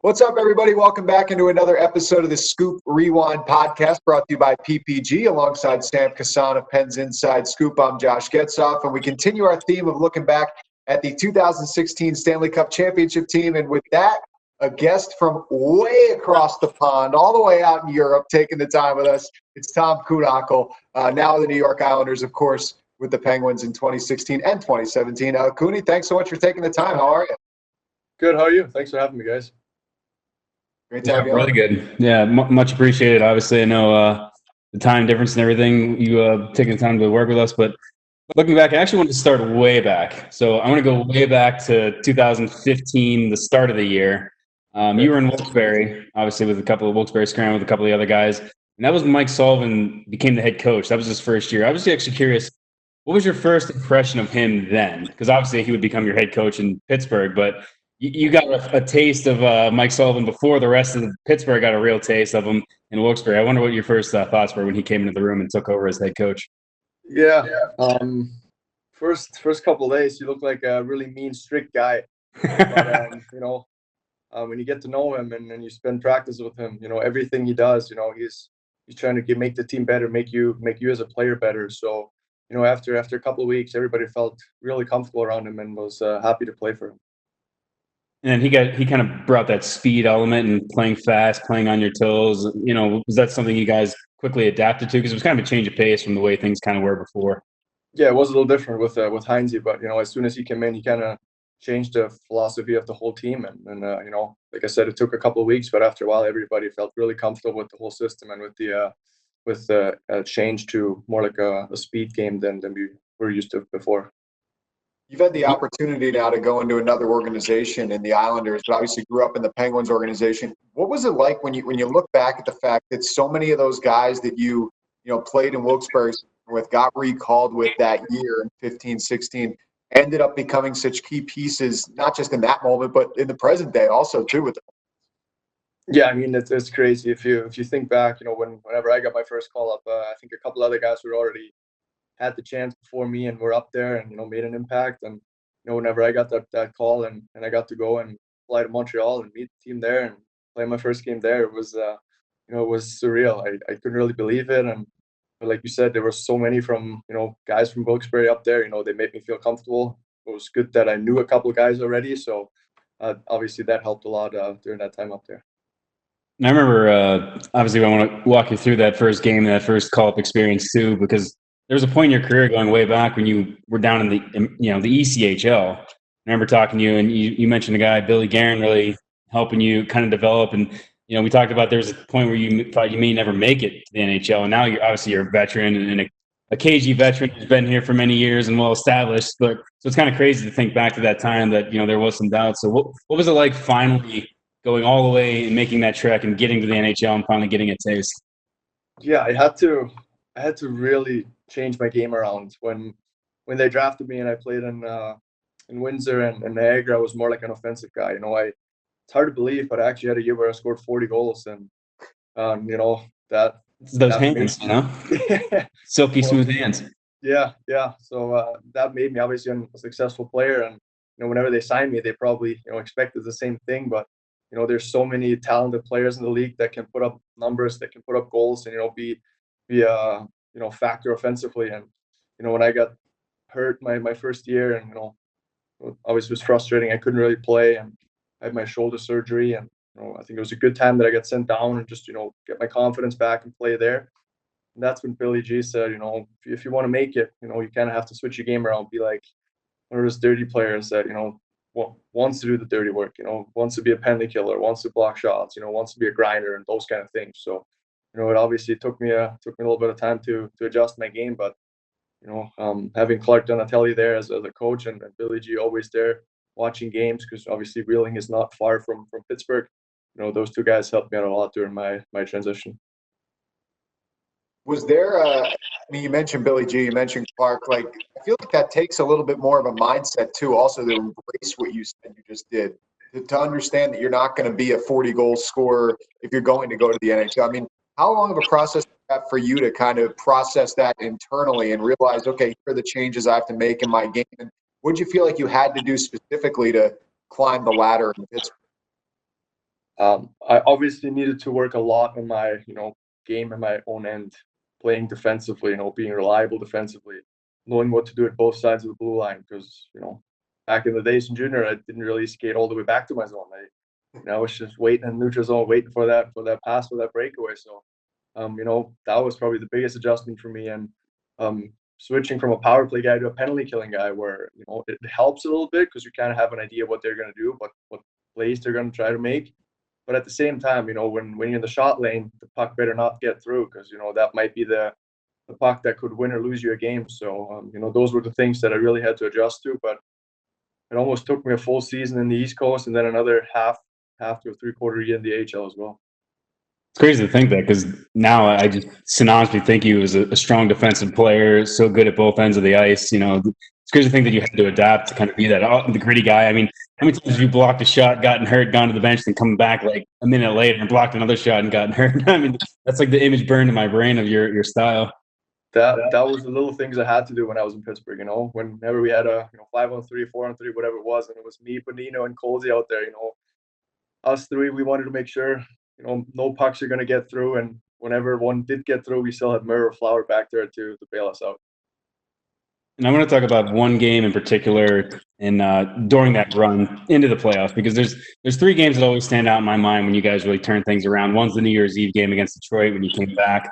What's up, everybody? Welcome back into another episode of the Scoop Rewind podcast brought to you by PPG alongside Sam Kasan of Penn's Inside Scoop. I'm Josh Getzoff, and we continue our theme of looking back at the 2016 Stanley Cup championship team. And with that, a guest from way across the pond, all the way out in Europe, taking the time with us. It's Tom Kuhnhackl, now the New York Islanders, of course, with the Penguins in 2016 and 2017. Cooney, thanks so much for taking the time. How are you? Good. How are you? Thanks for having me, guys. Great to have you really on. Good. Yeah, much appreciated. Obviously, I know the time difference and everything, you taking the time to work with us. But looking back, I actually want to start way back. So I want to go way back to 2015, the start of the year. You were in Wilkes-Barre, obviously, with a couple of Wilkes-Barre Scram with a couple of the other guys. And that was when Mike Sullivan became the head coach. That was his first year. I was actually curious, what was your first impression of him then? Because obviously he would become your head coach in Pittsburgh, but you got a taste of Mike Sullivan before the rest of Pittsburgh got a real taste of him in Wilkes-Barre. I wonder what your first thoughts were when he came into the room and took over as head coach. Yeah. First couple of days, you look like a really mean, strict guy. But, when you get to know him and you spend practice with him, everything he does, he's trying to make the team better, make you as a player better. So, after a couple of weeks, everybody felt really comfortable around him and was happy to play for him. And he kind of brought that speed element and playing fast, playing on your toes. Was that something you guys quickly adapted to? Because it was kind of a change of pace from the way things kind of were before. Yeah, it was a little different with Heinze, but as soon as he came in, he kind of changed the philosophy of the whole team. And like I said, it took a couple of weeks, but after a while, everybody felt really comfortable with the whole system and with the change to more like a speed game than we were used to before. You've had the opportunity now to go into another organization in the Islanders, but obviously grew up in the Penguins organization. What was it like when you look back at the fact that so many of those guys that you played in Wilkes-Barre with, got recalled with that year in 15, 16, ended up becoming such key pieces, not just in that moment, but in the present day also too with them? Yeah, I mean, it's crazy. If you think back, whenever I got my first call up, I think a couple other guys were already had the chance before me and were up there and made an impact. And whenever I got that call and I got to go and fly to Montreal and meet the team there and play my first game there, it was it was surreal. I couldn't really believe it. And like you said, there were so many from guys from Wilkes-Barre up there. They made me feel comfortable. It was good that I knew a couple of guys already, so obviously that helped a lot during that time up there. And I remember, obviously, I want to walk you through that first game, that first call-up experience too, because there was a point in your career going way back when you were down in the ECHL. I remember talking to you, and you mentioned a guy, Billy Guerin, really helping you kind of develop. And we talked about there was a point where you thought you may never make it to the NHL, and now you're a veteran and a KG veteran who's been here for many years and well established. But so it's kind of crazy to think back to that time that there was some doubt. So what was it like finally going all the way and making that trek and getting to the NHL and finally getting a taste? Yeah, I had to really change my game around when they drafted me and I played in Windsor and Niagara. I was more like an offensive guy. It's hard to believe, but I actually had a year where I scored 40 goals and that those hands, silky smooth hands. Yeah. So that made me obviously a successful player, and whenever they signed me, they probably expected the same thing. But there's so many talented players in the league that can put up numbers, that can put up goals, and be a factor offensively. And when I got hurt my first year, and obviously it was frustrating. I couldn't really play, and I had my shoulder surgery, and I think it was a good time that I got sent down and just get my confidence back and play there. And that's when Billy G said, if you want to make it, you kind of have to switch your game around, be like one of those dirty players that wants to do the dirty work, wants to be a penalty killer, wants to block shots, wants to be a grinder and those kind of things. So it obviously took me a little bit of time to adjust my game, but having Clark Donatelli there as a coach and Billy G always there watching games, because obviously Wheeling is not far from Pittsburgh. Those two guys helped me out a lot during my transition. Was there you mentioned Billy G, you mentioned Clark. I feel like that takes a little bit more of a mindset too, also to embrace what you said you just did, to understand that you're not going to be a 40-goal scorer if you're going to go to the NHL. I mean, how long of a process is that for you to kind of process that internally and realize, okay, here are the changes I have to make in my game? And what did you feel like you had to do specifically to climb the ladder in Pittsburgh? I obviously needed to work a lot on my, game in my own end, playing defensively, being reliable defensively, knowing what to do at both sides of the blue line. Because, back in the days in junior, I didn't really skate all the way back to my zone. I was just waiting in neutral zone, waiting for that pass, for that breakaway. So, that was probably the biggest adjustment for me. And switching from a power play guy to a penalty killing guy, where it helps a little bit because you kind of have an idea what they're going to do, what plays they're going to try to make. But at the same time, when you're in the shot lane, the puck better not get through, because that might be the puck that could win or lose you a game. So those were the things that I really had to adjust to. But it almost took me a full season in the East Coast, and then another half to a 3/4 year in the AHL as well. It's crazy to think that, because now I just synonymously think you as a strong defensive player, so good at both ends of the ice. It's crazy to think that you had to adapt to kind of be that the gritty guy. I mean, how many times have you blocked a shot, gotten hurt, gone to the bench, then come back like a minute later and blocked another shot and gotten hurt? I mean, that's like the image burned in my brain of your style. That was the little things I had to do when I was in Pittsburgh. Whenever we had a 5-on-3, 4-on-3, whatever it was, and it was me, Bonino, and Colsey out there. Us three, we wanted to make sure no pucks are going to get through, and whenever one did get through, we still had Murray or Flower back there to bail us out. And I want to talk about one game in particular during that run into the playoffs, because there's three games that always stand out in my mind when you guys really turn things around. One's the New Year's Eve game against Detroit when you came back.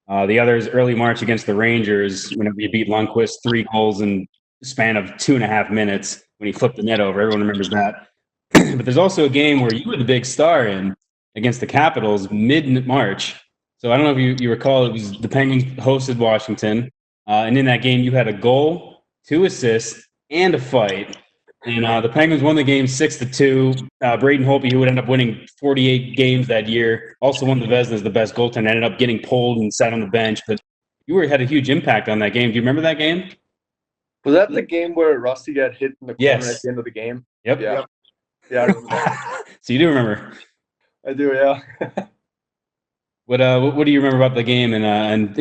The other is early March against the Rangers, whenever you beat Lundqvist 3 goals in the span of 2.5 minutes when he flipped the net over. Everyone remembers that. But there's also a game where you were the big star in against the Capitals mid-March. So I don't know if you recall, it was the Penguins hosted Washington. And in that game, you had a goal, 2 assists, and a fight. And the Penguins won the game 6-2. Braden Holtby, who would end up winning 48 games that year, also won the Vezina as the best goaltender, ended up getting pulled and sat on the bench. But you had a huge impact on that game. Do you remember that game? Was that the game where Rusty got hit in the corner at the end of the game? Yep. Yeah, I remember that. So you do remember? I do, yeah. What do you remember about the game, and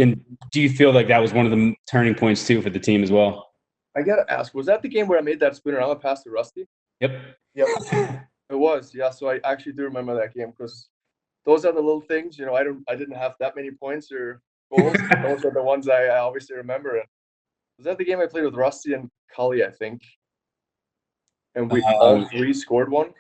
do you feel like that was one of the turning points too for the team as well? I gotta ask, was that the game where I made that spinner on the pass to Rusty? Yep. It was, yeah. So I actually do remember that game, because those are the little things. I didn't have that many points or goals. Those are the ones I obviously remember. And was that the game I played with Rusty and Cully, I think? And we all three scored one.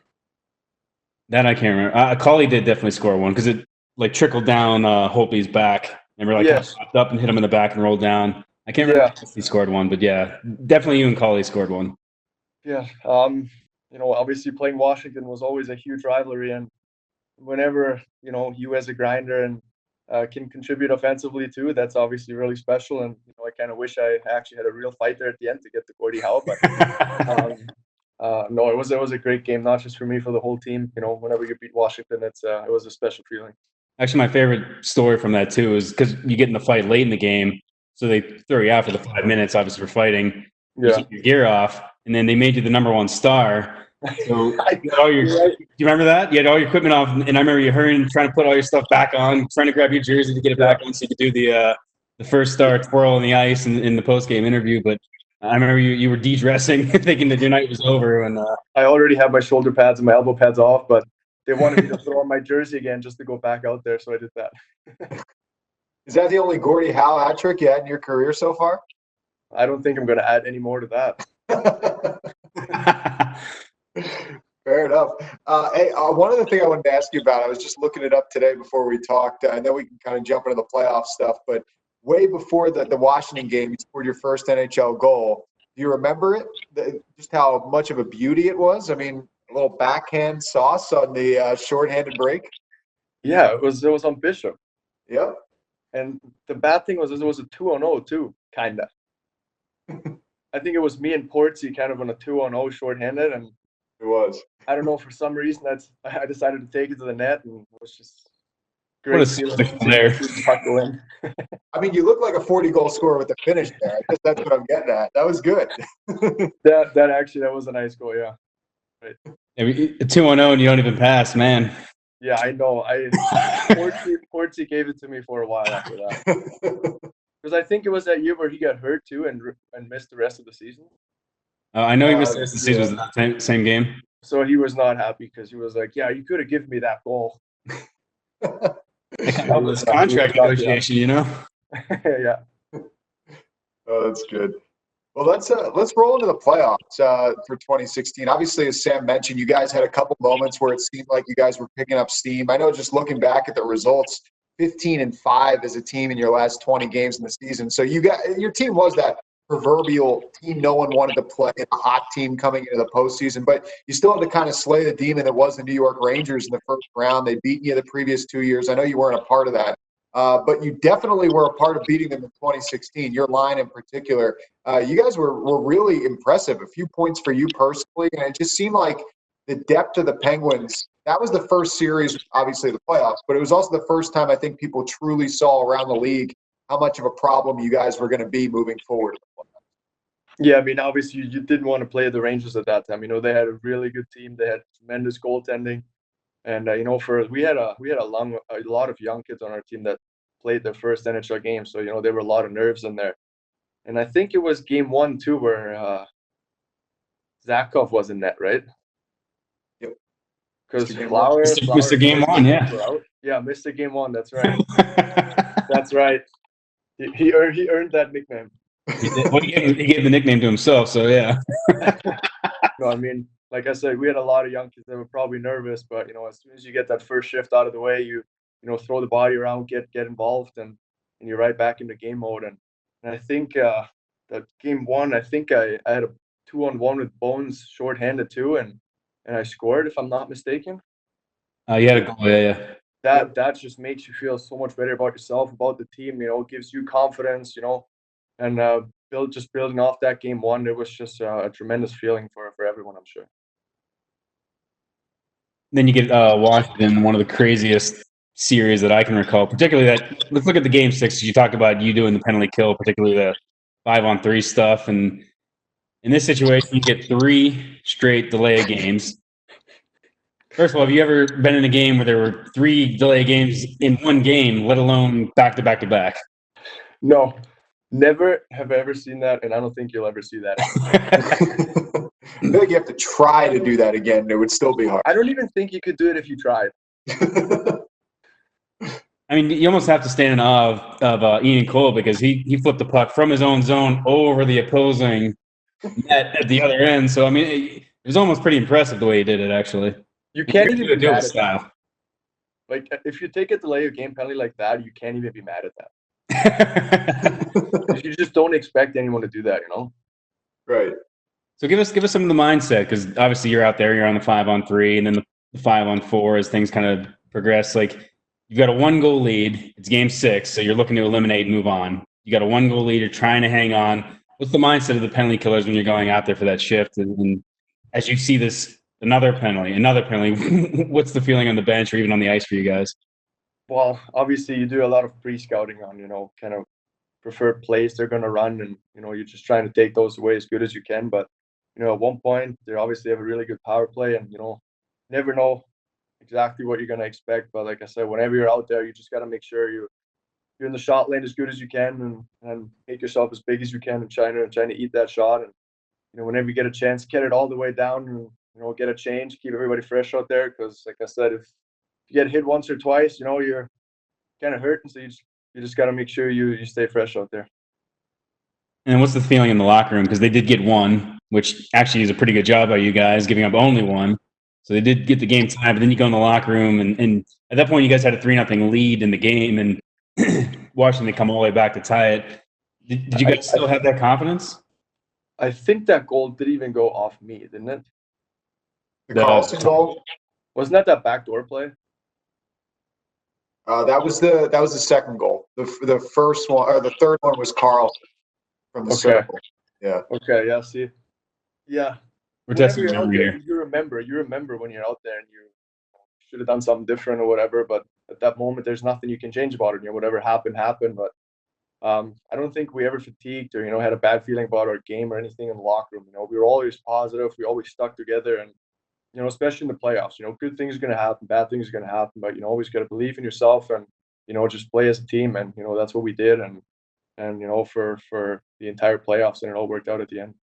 That I can't remember. Cully did definitely score one, because it trickled down Holtby's back, and we're popped up and hit him in the back and rolled down. I can't remember if he scored one, but yeah, definitely you and Cully scored one. Yeah. Obviously playing Washington was always a huge rivalry, and whenever you as a grinder and can contribute offensively too, that's obviously really special. And I kind of wish I actually had a real fight there at the end to get the Gordie Howe, but no, it was a great game, not just for me, for the whole team. Whenever you beat Washington, it was a special feeling. Actually, my favorite story from that too is because you get in the fight late in the game, so they throw you out for the 5 minutes, obviously, for fighting. You keep your gear off, and then they made you the #1 star. So do you remember that? You had all your equipment off, and I remember you hurrying, trying to put all your stuff back on, trying to grab your jersey to get it back on so you could do the first star twirl on the ice in the post-game interview. But I remember you were de-dressing, thinking that your night was over. And I already had my shoulder pads and my elbow pads off, but they wanted me to throw on my jersey again just to go back out there, so I did that. Is that the only Gordie Howe hat trick you had in your career so far? I don't think I'm going to add any more to that. Fair enough. Hey, one other thing I wanted to ask you about, I was just looking it up today before we talked, and then we can kind of jump into the playoff stuff, but way before the Washington game, you scored your first NHL goal. Do you remember it? Just how much of a beauty it was? I mean, a little backhand sauce on the shorthanded break? Yeah, it was on Bishop. Yep. And the bad thing was it was a 2-on-0 too, kind of. I think it was me and Portsy kind of on a 2-on-0 shorthanded, and it was. I don't know, for some reason I decided to take it to the net, and it was just great. What a there. I mean, you look like a 40-goal scorer with the finish there. I guess that's what I'm getting at. That was good. that was a nice goal, yeah. Right. I mean, 2-0 and you don't even pass, man. Yeah, I know. Portsy gave it to me for a while after that. Because I think it was that year where he got hurt too and missed the rest of the season. I know he missed the rest of the season. Was the same game? So he was not happy because he was like, "Yeah, you could have given me that goal." It can help with contract negotiation, you know. Yeah. Oh, that's good. Well, let's roll into the playoffs for 2016. Obviously, as Sam mentioned, you guys had a couple moments where it seemed like you guys were picking up steam. I know, just looking back at the results, 15-5 as a team in your last 20 games in the season. So your team was that proverbial team no one wanted to play, a hot team coming into the postseason, but you still had to kind of slay the demon that was the New York Rangers in the first round. They beat you the previous 2 years. I know you weren't a part of that. But you definitely were a part of beating them in 2016, your line in particular. You guys were really impressive. A few points for you personally, and it just seemed like the depth of the Penguins. That was the first series, obviously the playoffs, but it was also the first time I think people truly saw around the league how much of a problem you guys were going to be moving forward. Yeah, I mean, obviously you didn't want to play the Rangers at that time. You know, they had a really good team. They had tremendous goaltending, and you know, we had a lot of young kids on our team that played their first NHL game. So you know, there were a lot of nerves in there. And I think it was game 1 too where Zakov was in net, right? Yep. Because Mr. Game 1, yeah. Yeah, Mr. Game 1. That's right. That's right. He earned that nickname. Well, he gave the nickname to himself, so yeah. No, I mean, like I said, we had a lot of young kids that were probably nervous, but you know, as soon as you get that first shift out of the way, you throw the body around, get involved, and you're right back into game mode. And I think that game 1, I think I had a 2-on-1 with Bones shorthanded too, and I scored, if I'm not mistaken. You had a goal, yeah. That just makes you feel so much better about yourself, about the team. You know, gives you confidence. You know, and building off that game 1, it was just a tremendous feeling for everyone, I'm sure. Then you get Washington, one of the craziest series that I can recall. Particularly let's look at the game 6. You talked about you doing the penalty kill, particularly the 5-on-3 stuff. And in this situation, you get 3 straight delay games. First of all, have you ever been in a game where there were 3 delay games in one game, let alone back to back to back? No, never have I ever seen that, and I don't think you'll ever see that. I feel like you have to try to do that again. It would still be hard. I don't even think you could do it if you tried. I mean, you almost have to stand in awe of Ian Cole, because he flipped the puck from his own zone over the opposing net at the other end. So, I mean, it was almost pretty impressive the way he did it, actually. You can't even be mad at style. that. Like, if you take a delay of game penalty like that, you can't even be mad at that. You just don't expect anyone to do that, you know? Right. So give us some of the mindset, because obviously you're out there, you're on the 5-on-3, and then the 5-on-4 as things kind of progress. Like, you've got a 1-goal lead. It's game 6, so you're looking to eliminate and move on. You got a 1-goal lead. You're trying to hang on. What's the mindset of the penalty killers when you're going out there for that shift? And as you see this, another penalty, what's the feeling on the bench or even on the ice for you guys? Well, obviously you do a lot of pre-scouting on, you know, kind of preferred plays they're going to run, and you know, you're just trying to take those away as good as you can. But you know, at one point they obviously have a really good power play, and you know, never know exactly what you're going to expect. But like I said, whenever you're out there, you just got to make sure you're in the shot lane as good as you can, and make yourself as big as you can, and trying to eat that shot. And you know, whenever you get a chance, get it all the way down, and you know, get a change, keep everybody fresh out there. Because like I said, if you get hit once or twice, you know, you're kind of hurting. So you just got to make sure you stay fresh out there. And what's the feeling in the locker room? Because they did get 1, which actually is a pretty good job by you guys, giving up only 1. So they did get the game time, but then you go in the locker room, and at that point you guys had a 3-0 lead in the game, and Washington come all the way back to tie it. Did you guys still have that confidence? I think that goal did even go off me, didn't it? The Carlson goal? Wasn't that backdoor play? That was the second goal. The first one, or the third one, was Carlson from the circle. Yeah. Okay. Yeah. See. Yeah. We're testing your memory here. You remember when you're out there and you should have done something different or whatever. But at that moment, there's nothing you can change about it. You know, whatever happened. But I don't think we ever fatigued or had a bad feeling about our game or anything in the locker room. You know, we were always positive. We always stuck together, and especially in the playoffs, good things are going to happen, bad things are going to happen, but always got to believe in yourself and just play as a team, and that's what we did, and for the entire playoffs, and it all worked out at the end.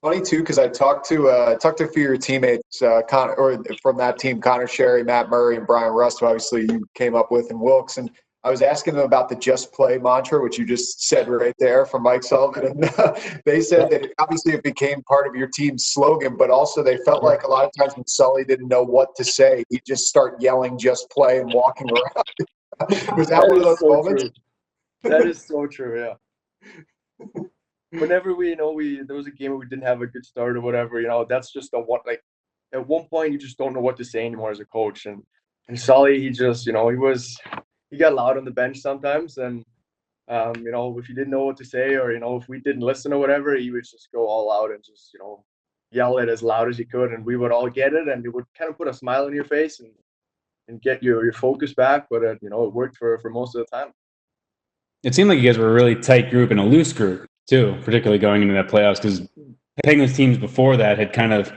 Funny too, because I talked to a few of your teammates, or from that team, Connor Sherry, Matt Murray, and Brian Rust, who obviously you came up with, and Wilkes. And I was asking them about the "just play" mantra, which you just said right there from Mike Sullivan, and they said that obviously it became part of your team's slogan, but also they felt like a lot of times when Sully didn't know what to say, he'd just start yelling "just play" and walking around. Was that one of those moments? True. That is so true. Yeah. Whenever there was a game where we didn't have a good start or whatever, that's just like at one point you just don't know what to say anymore as a coach. And Sully, he just, he got loud on the bench sometimes. And, if he didn't know what to say or, if we didn't listen or whatever, he would just go all out and just, yell it as loud as he could. And we would all get it. And it would kind of put a smile on your face and get your focus back. But, it worked for most of the time. It seemed like you guys were a really tight group and a loose group too, particularly going into that playoffs, because Penguins teams before that had kind of,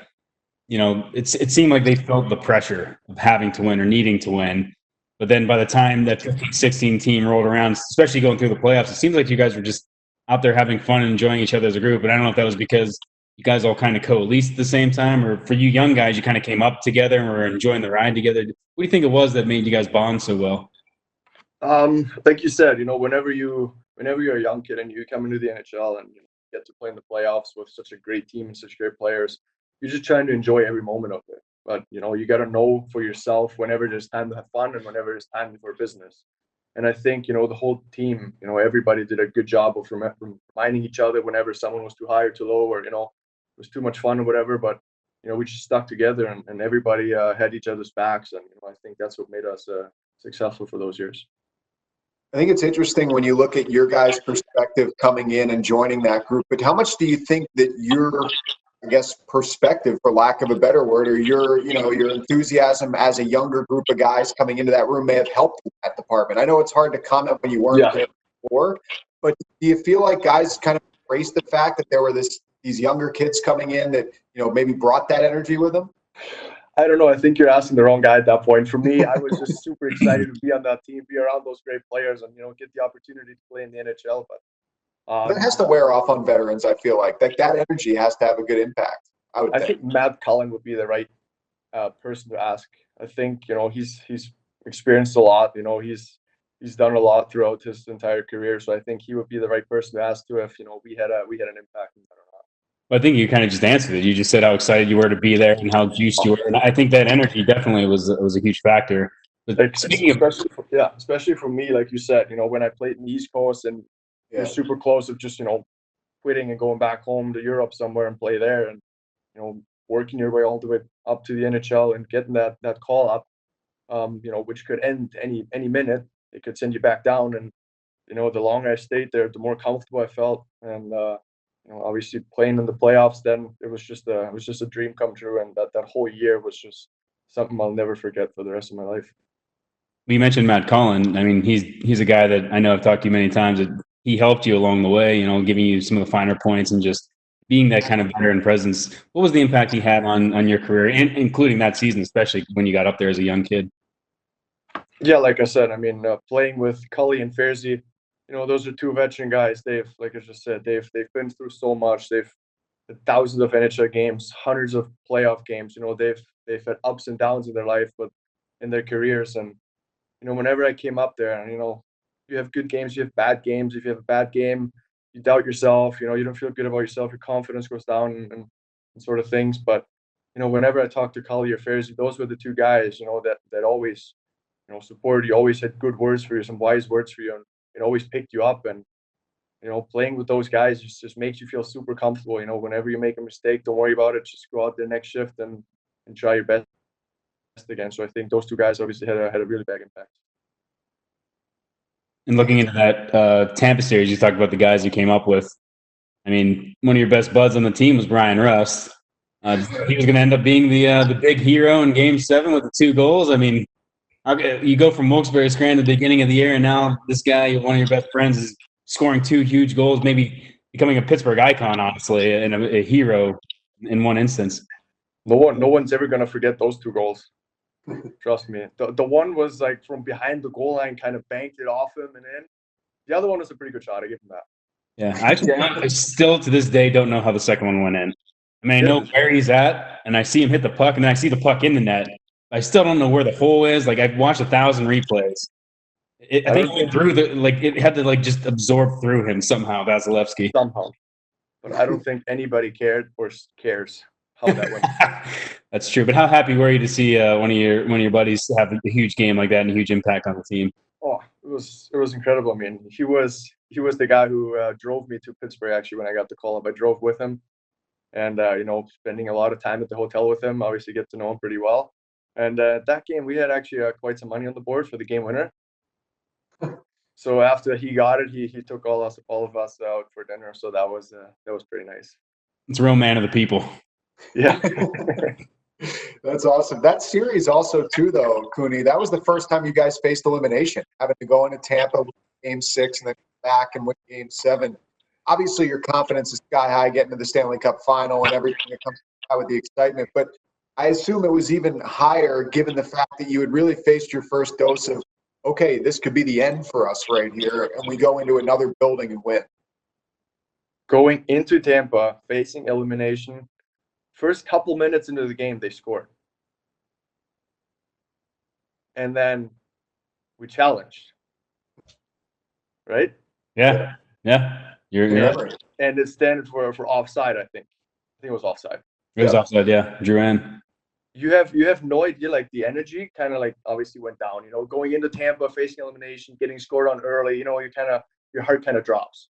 it seemed like they felt the pressure of having to win or needing to win. But then by the time that 15-16 team rolled around, especially going through the playoffs, it seems like you guys were just out there having fun and enjoying each other as a group. And I don't know if that was because you guys all kind of coalesced at the same time, or for you young guys, you kind of came up together and were enjoying the ride together. What do you think it was that made you guys bond so well? Like you said, whenever you're a young kid and you come into the NHL and you get to play in the playoffs with such a great team and such great players, you're just trying to enjoy every moment of it. But, you got to know for yourself whenever there's time to have fun and whenever there's time for business. And I think, the whole team, everybody did a good job of reminding each other whenever someone was too high or too low or, it was too much fun or whatever. But, we just stuck together and everybody had each other's backs. And, I think that's what made us successful for those years. I think it's interesting when you look at your guys' perspective coming in and joining that group, but how much do you think that your, perspective, for lack of a better word, or your enthusiasm as a younger group of guys coming into that room may have helped that department? I know it's hard to comment when you weren't there before, but do you feel like guys kind of embraced the fact that there were these younger kids coming in that, maybe brought that energy with them? I don't know. I think you're asking the wrong guy at that point. For me, I was just super excited to be on that team, be around those great players, and get the opportunity to play in the NHL. But that has to wear off on veterans. I feel like that energy has to have a good impact. I think Matt Cullen would be the right person to ask. I think he's experienced a lot. He's done a lot throughout his entire career, so I think he would be the right person to ask to if we had an impact in that or not. Well, I think you kind of just answered it. You just said how excited you were to be there and how juiced you were. And I think that energy definitely was a huge factor. But especially for me, like you said, when I played in the East Coast and you're super close of just, quitting and going back home to Europe somewhere and play there and, working your way all the way up to the NHL and getting that call up, which could end any minute. It could send you back down. And, the longer I stayed there, the more comfortable I felt. And, obviously playing in the playoffs, then it was just a dream come true, and that whole year was just something I'll never forget for the rest of my life. You mentioned Matt Cullen. I mean, he's a guy that I know I've talked to you many times. That he helped you along the way, giving you some of the finer points and just being that kind of veteran presence. What was the impact he had on your career, and including that season, especially when you got up there as a young kid? Yeah, like I said, I mean, playing with Cully and Fairzy, those are two veteran guys. Like I just said, they've been through so much. They've had thousands of NHL games, hundreds of playoff games. They've had ups and downs in their life, but in their careers. And whenever I came up there, and you have good games, you have bad games. If you have a bad game, you doubt yourself. You don't feel good about yourself. Your confidence goes down and sort of things. But whenever I talked to Cully or Fairzy, those were the two guys that always supported you. Always had good words for you, some wise words for you, and it always picked you up. And playing with those guys just makes you feel super comfortable. Whenever you make a mistake, don't worry about it. Just go out there next shift and try your best again. So I think those two guys obviously had a really big impact. And looking into that Tampa series, you talked about the guys you came up with. I mean, one of your best buds on the team was Brian Rust. He was going to end up being the big hero in Game 7 with the 2 goals. I mean, you go from Wilkes-Barre Scranton at the beginning of the year, and now this guy, one of your best friends, is scoring 2 huge goals, maybe becoming a Pittsburgh icon, honestly, and a hero in one instance. No one's ever going to forget those 2 goals. Trust me. The one was like from behind the goal line, kind of banked it off him and in. The other one was a pretty good shot. I give him that. Yeah, I still to this day don't know how the second one went in. I mean, I know where he's at, and I see him hit the puck, and then I see the puck in the net. I still don't know where the hole is. Like, I've watched 1,000 replays. I think it went through it had to just absorb through him somehow, Vasilevsky. Somehow. But I don't think anybody cared or cares how that went. That's true. But how happy were you to see one of your buddies have a huge game like that and a huge impact on the team? Oh, it was incredible. I mean, he was the guy who drove me to Pittsburgh. Actually, when I got the call up, I drove with him, and spending a lot of time at the hotel with him. Obviously, get to know him pretty well. And that game, we had actually quite some money on the board for the game winner. So after he got it, he took all of us out for dinner. So that was pretty nice. It's a real man of the people. Yeah. That's awesome. That series also too, though, Cooney, that was the first time you guys faced elimination, having to go into Tampa with Game 6 and then back and win Game 7. Obviously, your confidence is sky high getting to the Stanley Cup final and everything that comes out with the excitement. But I assume it was even higher given the fact that you had really faced your first dose of, okay, this could be the end for us right here, and we go into another building and win. Going into Tampa, facing elimination, first couple minutes into the game, they scored. And then we challenged. Right? Yeah. You're right. And it stands for offside, I think. I think it was offside. It was offside, yeah. Drew in. You have no idea, like the energy kind of like obviously went down, going into Tampa, facing elimination, getting scored on early, your heart kind of drops.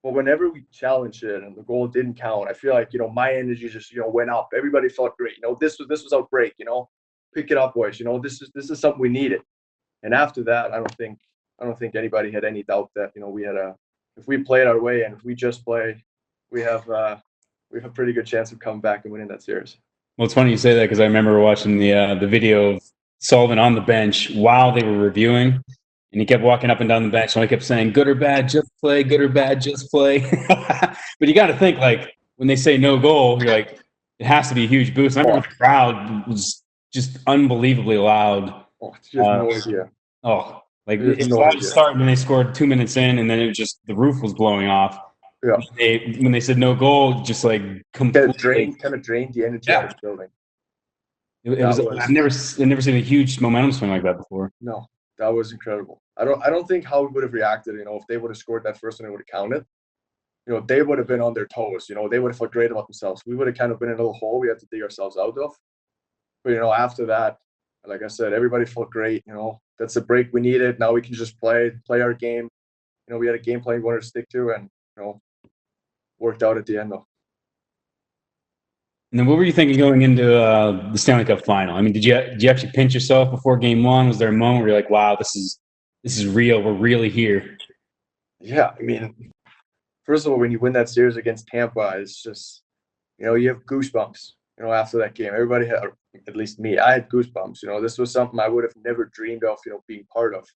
But whenever we challenged it and the goal didn't count, I feel like, my energy just, went up. Everybody felt great. This was our break, pick it up, boys. This is something we needed. And after that, I don't think anybody had any doubt that, we had if we played our way and if we just play, we have a pretty good chance of coming back and winning that series. Well, it's funny you say that because I remember watching the video of Sullivan on the bench while they were reviewing. And he kept walking up and down the bench, and I kept saying, good or bad, just play, good or bad, just play. But you got to think, like, when they say no goal, you're like, it has to be a huge boost. And I remember the crowd was just unbelievably loud. Oh, it's just no idea. Oh, like, it was start when they scored 2 minutes in, and then it was just, the roof was blowing off. Yeah. When they said no goal, just like completely kind of drained the energy out of the building. I've never seen a huge momentum swing like that before. No. That was incredible. I don't think how we would have reacted, if they would have scored that first one, it would have counted. They would have been on their toes. They would have felt great about themselves. We would have kind of been in a little hole we had to dig ourselves out of. But, after that, like I said, everybody felt great. That's the break we needed. Now we can just play our game. We had a game plan we wanted to stick to, and, worked out at the end, though. And then what were you thinking going into the Stanley Cup final? I mean, did you actually pinch yourself before Game 1? Was there a moment where you're like, wow, this is real. We're really here. Yeah, I mean, first of all, when you win that series against Tampa, it's just, you have goosebumps, after that game. Everybody had, or at least me, I had goosebumps. This was something I would have never dreamed of, being part of.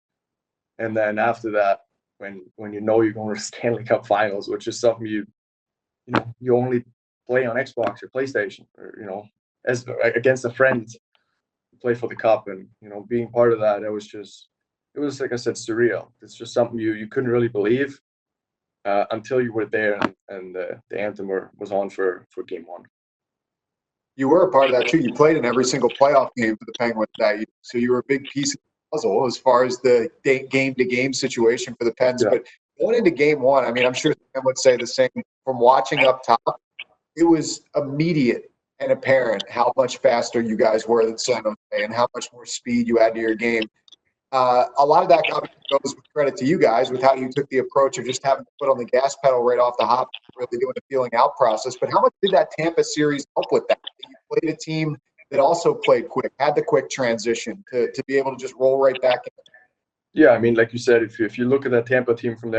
And then after that, when you're going to Stanley Cup finals, which is something you only play on Xbox or PlayStation, or as against a friend, play for the cup, and being part of that, it was like I said, surreal. It's just something you couldn't really believe until you were there and the anthem was on for Game 1. You were a part of that too. You played in every single playoff game for the Penguins that year, so you were a big piece of the puzzle as far as the game-to-game situation for the Pens. Yeah. But going into Game 1, I mean, I'm sure Sam would say the same. From watching up top, it was immediate and apparent how much faster you guys were than San Jose and how much more speed you had to your game. A lot of that goes with credit to you guys with how you took the approach of just having to put on the gas pedal right off the hop, really doing the feeling out process. But how much did that Tampa series help with that? You played a team that also played quick, had the quick transition to be able to just roll right back in. Yeah, I mean, like you said, if you look at that Tampa team from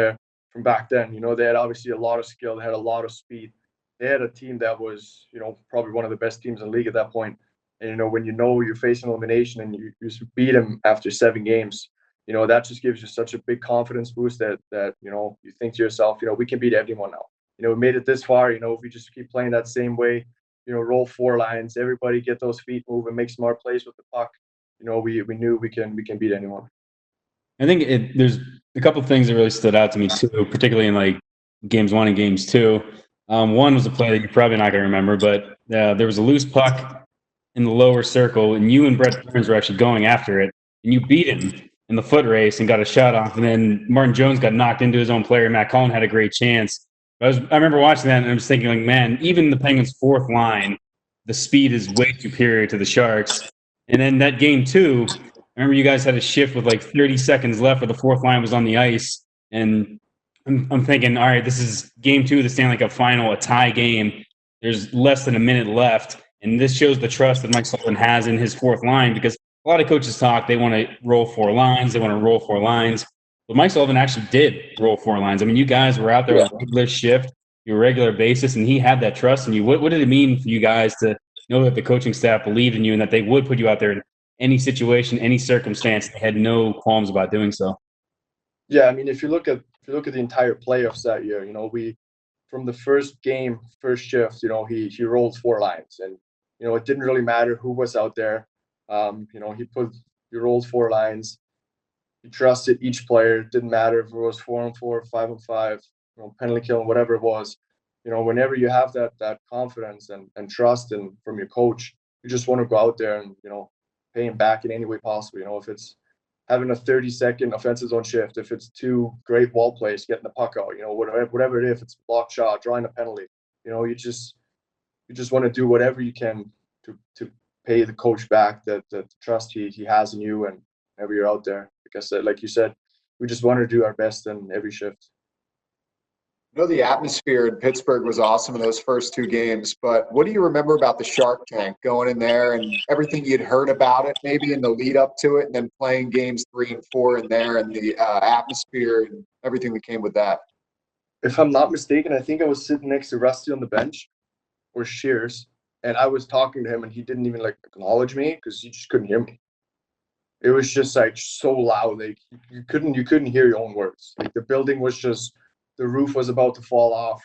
back then, they had obviously a lot of skill, they had a lot of speed. They had a team that was, probably one of the best teams in the league at that point. And, when you're facing elimination and you beat them after 7 games, that just gives you such a big confidence boost that you think to yourself, we can beat everyone now. We made it this far, if we just keep playing that same way, roll 4 lines, everybody get those feet moving, make smart plays with the puck. We knew we can beat anyone. I think there's a couple of things that really stood out to me too, particularly in like Games 1 and Games 2. One was a play that you're probably not going to remember, but there was a loose puck in the lower circle, and you and Brett Burns were actually going after it, and you beat him in the foot race and got a shot off, and then Martin Jones got knocked into his own player. Matt Cullen had a great chance. I remember watching that, and I was thinking, like, man, even the Penguins' fourth line, the speed is way superior to the Sharks. And then that game, too, I remember you guys had a shift with like 30 seconds left where the fourth line was on the ice, and I'm thinking, all right, this is game 2 of the Stanley Cup final, a tie game. There's less than a minute left, and this shows the trust that Mike Sullivan has in his fourth line, because a lot of coaches talk, they want to roll 4 lines, but Mike Sullivan actually did roll 4 lines. I mean, you guys were out there on a regular shift, your regular basis, and he had that trust in you. What did it mean for you guys to know that the coaching staff believed in you and that they would put you out there in any situation, any circumstance? They had no qualms about doing so. Yeah, I mean, if you look at the entire playoffs that year, we from the first game, first shift, he rolled 4 lines, and it didn't really matter who was out there. He rolled 4 lines. He trusted each player. It didn't matter if it was 4-on-4, 5-on-5, penalty kill, whatever it was. Whenever you have that confidence and trust from your coach, you just want to go out there and pay him back in any way possible. If it's having a 30-second offensive zone shift, if it's 2 great wall plays, getting the puck out, whatever it is, if it's a block shot, drawing a penalty, you just want to do whatever you can to pay the coach back the trust he has in you, and whenever you're out there. Like you said, we just want to do our best in every shift. The atmosphere in Pittsburgh was awesome in those first 2 games, but what do you remember about the Shark Tank, going in there and everything you'd heard about it, maybe in the lead up to it, and then playing games 3 and 4 in there, and the atmosphere and everything that came with that? If I'm not mistaken, I think I was sitting next to Rusty on the bench, or Shears, and I was talking to him, and he didn't even acknowledge me because he just couldn't hear me. It was just so loud, you couldn't hear your own words. The building was just, the roof was about to fall off.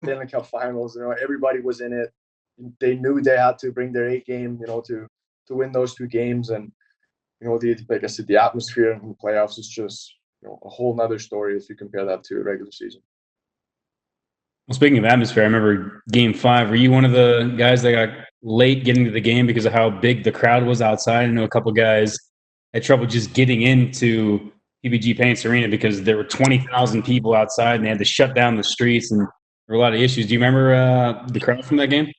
Stanley Cup Finals. Everybody was in it. They knew they had to bring their A game. To win those 2 games, and like I said, the atmosphere in the playoffs is just a whole nother story if you compare that to a regular season. Well, speaking of atmosphere, I remember Game 5. Were you one of the guys that got late getting to the game because of how big the crowd was outside? I know a couple guys had trouble just getting into PPG Paints Arena because there were 20,000 people outside and they had to shut down the streets, and there were a lot of issues. Do you remember the crowd from that game?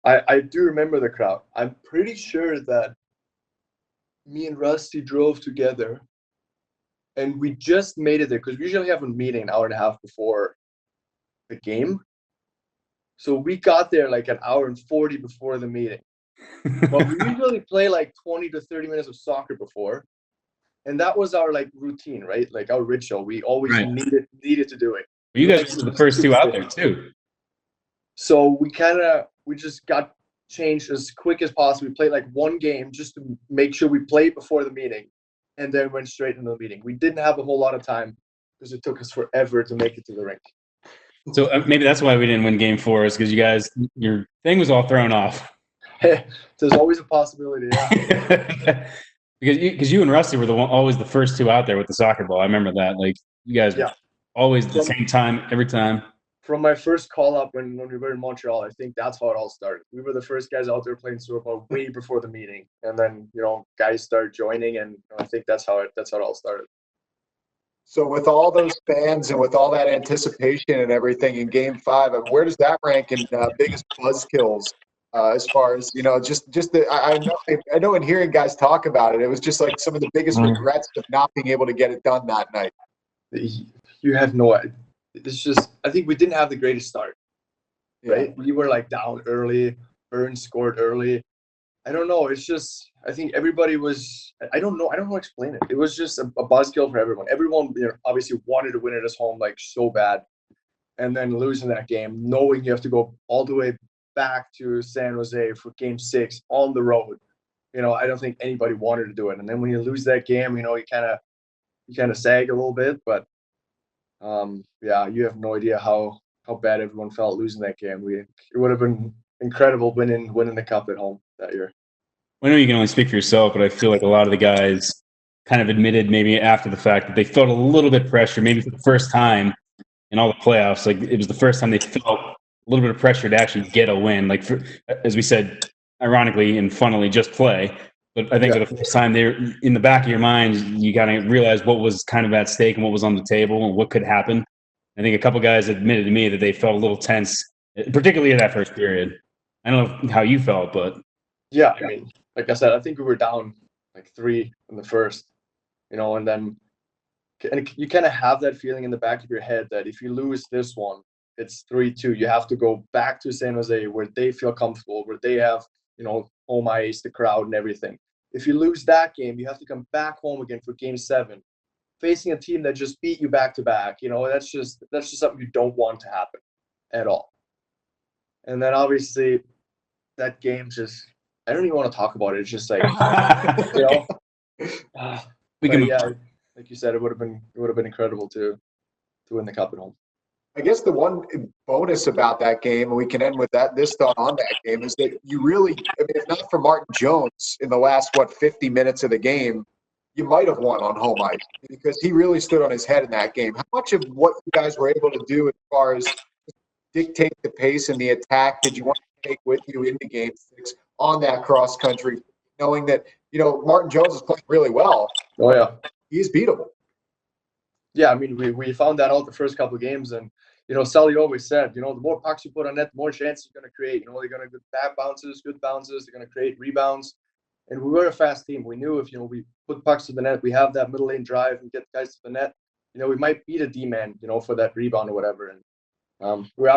I do remember the crowd. I'm pretty sure that me and Rusty drove together, and we just made it there because we usually have a meeting an hour and a half before the game. So we got there like an hour and 40 before the meeting. But we usually play 20 to 30 minutes of soccer before. And that was our routine, right? Our ritual. We always needed to do it. You guys were the first 2 out there too. So we just got changed as quick as possible. We played 1 game just to make sure we played before the meeting, and then went straight into the meeting. We didn't have a whole lot of time because it took us forever to make it to the rink. So maybe that's why we didn't win Game 4, is because you guys, your thing was all thrown off. There's always a possibility, yeah. Because you and Rusty were always the first 2 out there with the soccer ball. I remember that. You guys were always the same time every time. From my first call up when we were in Montreal, I think that's how it all started. We were the first guys out there playing soccer ball way before the meeting, and then guys started joining, and I think that's how it all started. So with all those fans and with all that anticipation and everything in Game 5, where does that rank in biggest buzzkills? As far as I know in hearing guys talk about it, it was just some of the biggest regrets of not being able to get it done that night. You have no idea. It's just, I think we didn't have the greatest start, right? We were down early. Burns scored early. I don't know. It's just, I think everybody was, I don't know how to explain it. It was just a buzzkill for everyone. Everyone obviously wanted to win it at home so bad, and then losing that game, knowing you have to go all the way back to San Jose for Game 6 on the road. I don't think anybody wanted to do it. And then when you lose that game, you kind of sag a little bit. But you have no idea how bad everyone felt losing that game. It would have been incredible winning the cup at home that year. I know you can only speak for yourself, but I feel like a lot of the guys kind of admitted maybe after the fact that they felt a little bit pressure, maybe for the first time in all the playoffs. It was the first time they felt little bit of pressure to actually get a win. Like, as we said, ironically and funnily, just play. But I think for the first time, there in the back of your mind, you kind of realize what was kind of at stake and what was on the table and what could happen. I think a couple guys admitted to me that they felt a little tense, particularly in that first period. I don't know how you felt, but yeah, I mean, like I said, I think we were down like 3 in the first, and then you kind of have that feeling in the back of your head that if you lose this one, it's 3-2. You have to go back to San Jose where they feel comfortable, where they have, home ice, the crowd, and everything. If you lose that game, you have to come back home again for Game 7, facing a team that just beat you back to back. That's just something you don't want to happen at all. And then obviously that game just, I don't even want to talk about it. It's just like, like you said, it would have been incredible to win the cup at home. I guess the one bonus about that game, and we can end with this thought on that game, is that you really, if not for Martin Jones in the last, 50 minutes of the game, you might have won on home ice because he really stood on his head in that game. How much of what you guys were able to do as far as dictate the pace and the attack did you want to take with you into Game 6 on that cross country, knowing that, Martin Jones is playing really well? Oh, yeah. He's beatable. Yeah, I mean, we found that out the first couple of games, and Sully always said, the more pucks you put on net, the more chances you're going to create. They're going to get bad bounces, good bounces. They're going to create rebounds, and we were a fast team. We knew if we put pucks to the net, we have that middle lane drive and get guys to the net. We might beat a D-man, for that rebound or whatever. And we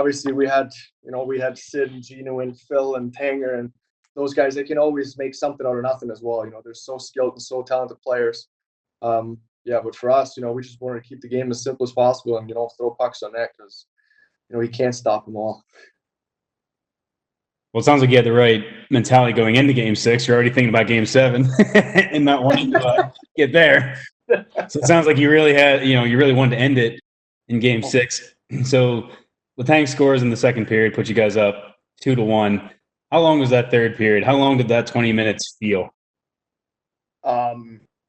had Sid and Gino and Phil and Tanger and those guys. They can always make something out of nothing as well. They're so skilled and so talented players. But for us, we just wanted to keep the game as simple as possible and, throw pucks on net because, you can't stop them all. Well, it sounds like you had the right mentality going into Game 6. You're already thinking about Game 7 and not wanting to get there. So it sounds like you really had, you really wanted to end it in Game 6. So Letang scores in the second period, put you guys up 2-1. How long was that third period? How long did that 20 minutes feel?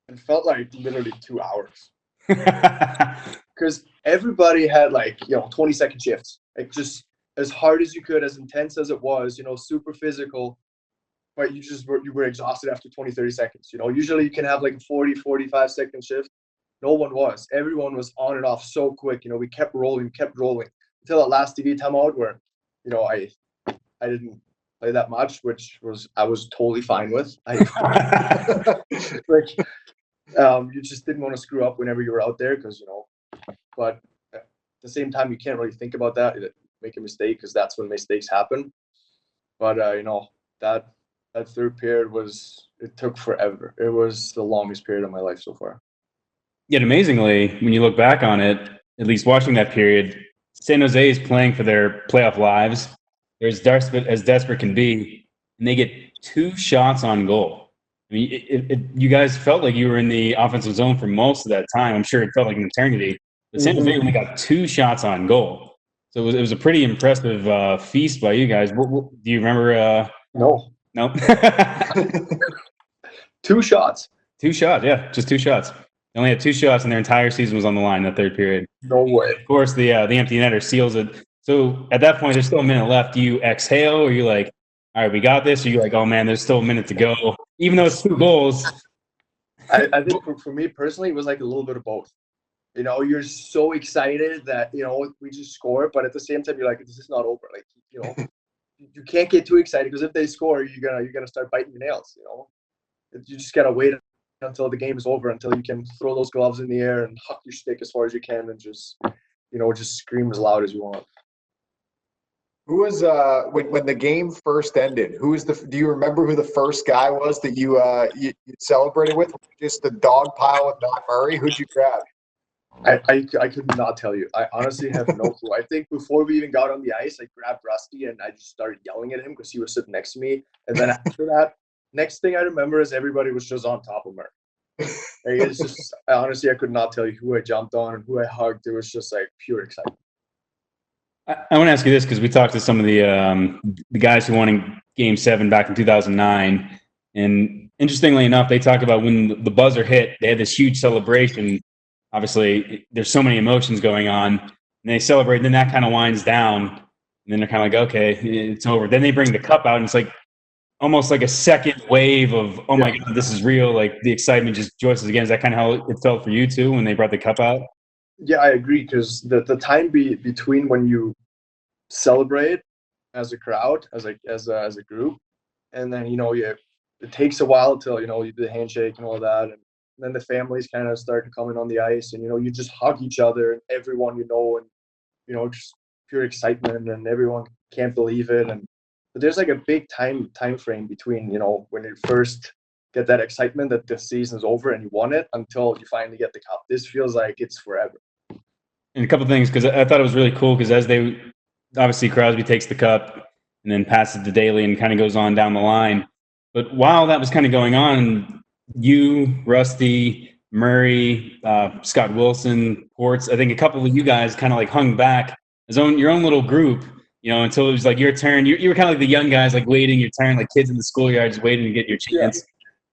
It felt like literally 2 hours because everybody had 20-second shifts, like just as hard as you could, as intense as it was, super physical, but you were exhausted after 20-30 seconds. Usually you can have like a 40-45 second shift. No one was. Everyone was on and off so quick. We kept rolling until that last TV timeout where I didn't play that much, which I was totally fine with. You just didn't want to screw up whenever you were out there because, but at the same time, you can't really think about that, make a mistake because that's when mistakes happen. But, that third period it took forever. It was the longest period of my life so far. Yet amazingly, when you look back on it, at least watching that period, San Jose is playing for their playoff lives. They're as desperate can be, and they get 2 shots on goal. I mean, you guys felt like you were in the offensive zone for most of that time. I'm sure it felt like an eternity. But San Jose only got 2 shots on goal. So it was a pretty impressive feast by you guys. Do you remember? No. 2 shots. 2 shots, yeah. Just 2 shots. They only had 2 shots, and their entire season was on the line that third period. No way. Of course, the empty netter seals it. So at that point, there's still a minute left. Do you exhale, or you like, all right, we got this? Or you like, oh, man, there's still a minute to go? Even though it's 2 goals. I think for me personally, it was like a little bit of both. You're so excited that, we just score. But at the same time, you're like, this is not over. Like, you can't get too excited because if they score, you're gonna start biting your nails, You just got to wait until the game is over, until you can throw those gloves in the air and huck your stick as far as you can and just scream as loud as you want. Who was when the game first ended? Do you remember who the first guy was that you celebrated with? Just the dog pile of Matt Murray? Who'd you grab? I could not tell you. I honestly have no clue. I think before we even got on the ice, I grabbed Rusty and I just started yelling at him because he was sitting next to me. And then after that, next thing I remember is everybody was just on top of Murray. It's just honestly, I could not tell you who I jumped on and who I hugged. It was just like pure excitement. I want to ask you this because we talked to some of the guys who won in Game 7 back in 2009, and interestingly enough, they talked about when the buzzer hit, they had this huge celebration. Obviously, there's so many emotions going on, and they celebrate. Then that kind of winds down. then they're kind of like, okay, it's over. Then they bring the cup out, and it's like almost like a second wave of, oh my God, this is real. Like the excitement just joins again. Is that kind of how it felt for you too when they brought the cup out? Yeah, I agree, because the time between when you celebrate as a crowd, as a group, and then it takes a while till you do the handshake and all that, and then the families kind of start coming on the ice, and you just hug each other and everyone and just pure excitement, and everyone can't believe it. But there's like a big time frame between when you first get that excitement that the season's over and you won it until you finally get the cup. This feels like it's forever. And a couple of things, because I thought it was really cool, because as they obviously Crosby takes the cup and then passes to Daly and kind of goes on down the line. But while that was kind of going on, you, Rusty, Murray, Scott Wilson, Ports, I think a couple of you guys kind of like hung back as your own little group, until it was like your turn. You were kind of like the young guys, like waiting your turn, like kids in the schoolyard just waiting to get your chance.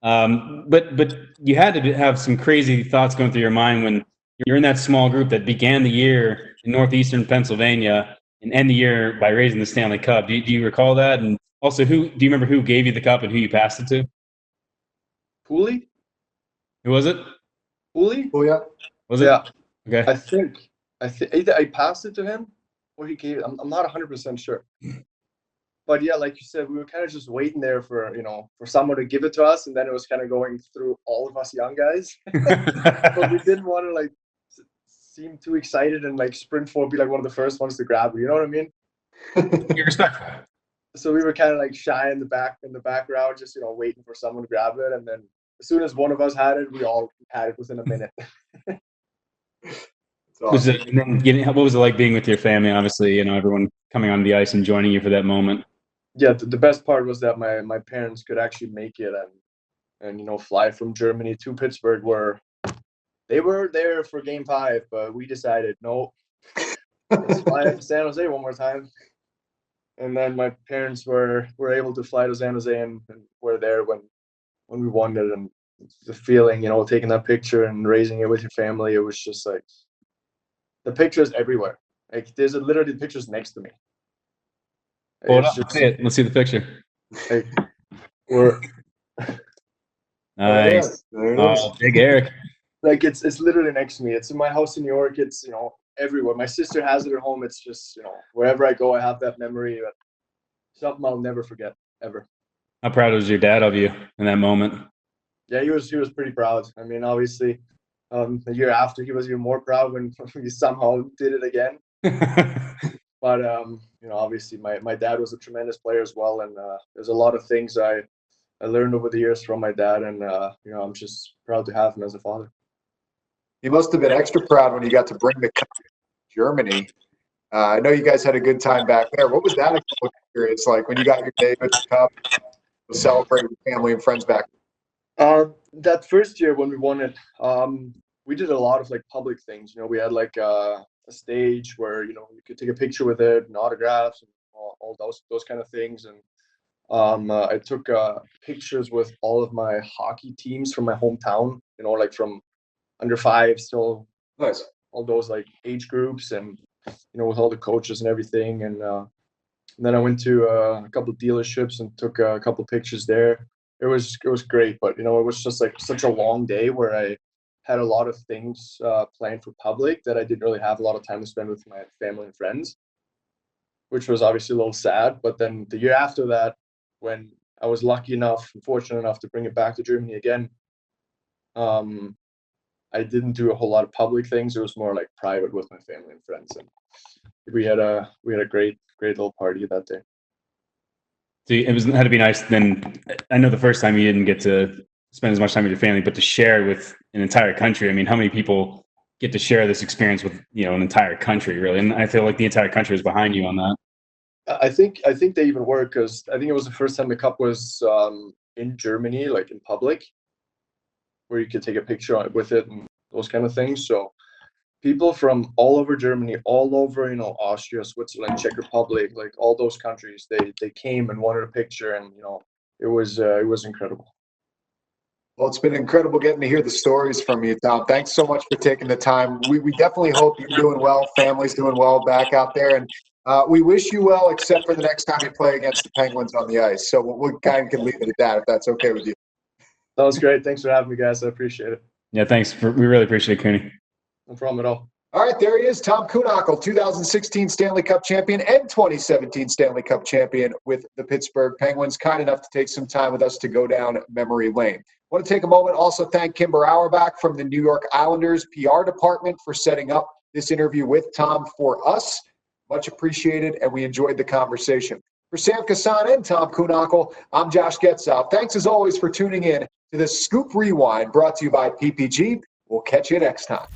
Yeah. But you had to have some crazy thoughts going through your mind when you're in that small group that began the year in northeastern Pennsylvania and end the year by raising the Stanley Cup. Do you recall that? And also, do you remember who gave you the cup and who you passed it to? Pooley? Who was it? Pooley? Oh, yeah. Was it? Yeah. Okay. I think either I passed it to him or he gave it. I'm not 100% sure. But yeah, like you said, we were kind of just waiting there for someone to give it to us, and then it was kind of going through all of us young guys. But we didn't want to like seem too excited and like sprint forward, be like one of the first ones to grab it. You know what I mean? You're respectful. So we were kind of like shy in the background, just waiting for someone to grab it, and then as soon as one of us had it, we all had it within a minute. Awesome. What was it like being with your family? Obviously, everyone coming on the ice and joining you for that moment. Yeah, the best part was that my parents could actually make it and fly from Germany to Pittsburgh, where they were there for Game 5, but we decided no, let's fly to San Jose one more time. And then my parents were able to fly to San Jose and were there when we won it, and the feeling, taking that picture and raising it with your family, it was just like the pictures everywhere. Like there's literally the pictures next to me. Hold up, let's see the picture. Like, we're nice. Oh, Big Eric. Like it's literally next to me. It's in my house in New York. It's everywhere. My sister has it at home. It's just wherever I go, I have that memory. Something I'll never forget ever. How proud was your dad of you in that moment? Yeah, he was pretty proud. I mean, obviously, the year after, he was even more proud when we somehow did it again. But obviously, my dad was a tremendous player as well, and there's a lot of things I learned over the years from my dad, and I'm just proud to have him as a father. You must have been extra proud when you got to bring the cup to Germany. I know you guys had a good time back there. What was that experience like when you got your day with the cup, to celebrate with family and friends back? That first year when we won it, we did a lot of like public things. We had like a stage where you could take a picture with it and autographs and all those kind of things. And I took pictures with all of my hockey teams from my hometown. Like from under 5s till nice, all those like age groups, and with all the coaches and everything. And then I went to a couple of dealerships and took a couple of pictures there. It was great, but it was just like such a long day where I had a lot of things planned for public that I didn't really have a lot of time to spend with my family and friends, which was obviously a little sad. But then the year after that, when I was lucky enough and fortunate enough to bring it back to Germany again, I didn't do a whole lot of public things. It was more like private with my family and friends, and we had a great little party that day. So it had to be nice. Then I know the first time you didn't get to spend as much time with your family, but to share with an entire country. I mean, how many people get to share this experience with an entire country, really? And I feel like the entire country was behind you on that. I think they even were, because I think it was the first time the cup was in Germany, like in public, where you could take a picture with it and those kind of things. So people from all over Germany, all over Austria, Switzerland, Czech Republic, like all those countries, they came and wanted a picture, and it was incredible. Well, it's been incredible getting to hear the stories from you, Tom. Thanks so much for taking the time. We definitely hope you're doing well, family's doing well back out there, and We wish you well, except for the next time you play against the Penguins on the ice. So we kind of can leave it at that, if that's okay with you. That was great. Thanks for having me, guys. I appreciate it. Yeah, thanks. We really appreciate it, Cooney. No problem at all. All right, there he is, Tom Kuhnhackl, 2016 Stanley Cup champion and 2017 Stanley Cup champion with the Pittsburgh Penguins. Kind enough to take some time with us to go down memory lane. I want to take a moment, also thank Kimber Auerbach from the New York Islanders PR department for setting up this interview with Tom for us. Much appreciated, and we enjoyed the conversation. For Sam Kasan and Tom Kuhnhackl, I'm Josh Getzoff. Thanks as always for tuning in to the Scoop Rewind brought to you by PPG. We'll catch you next time.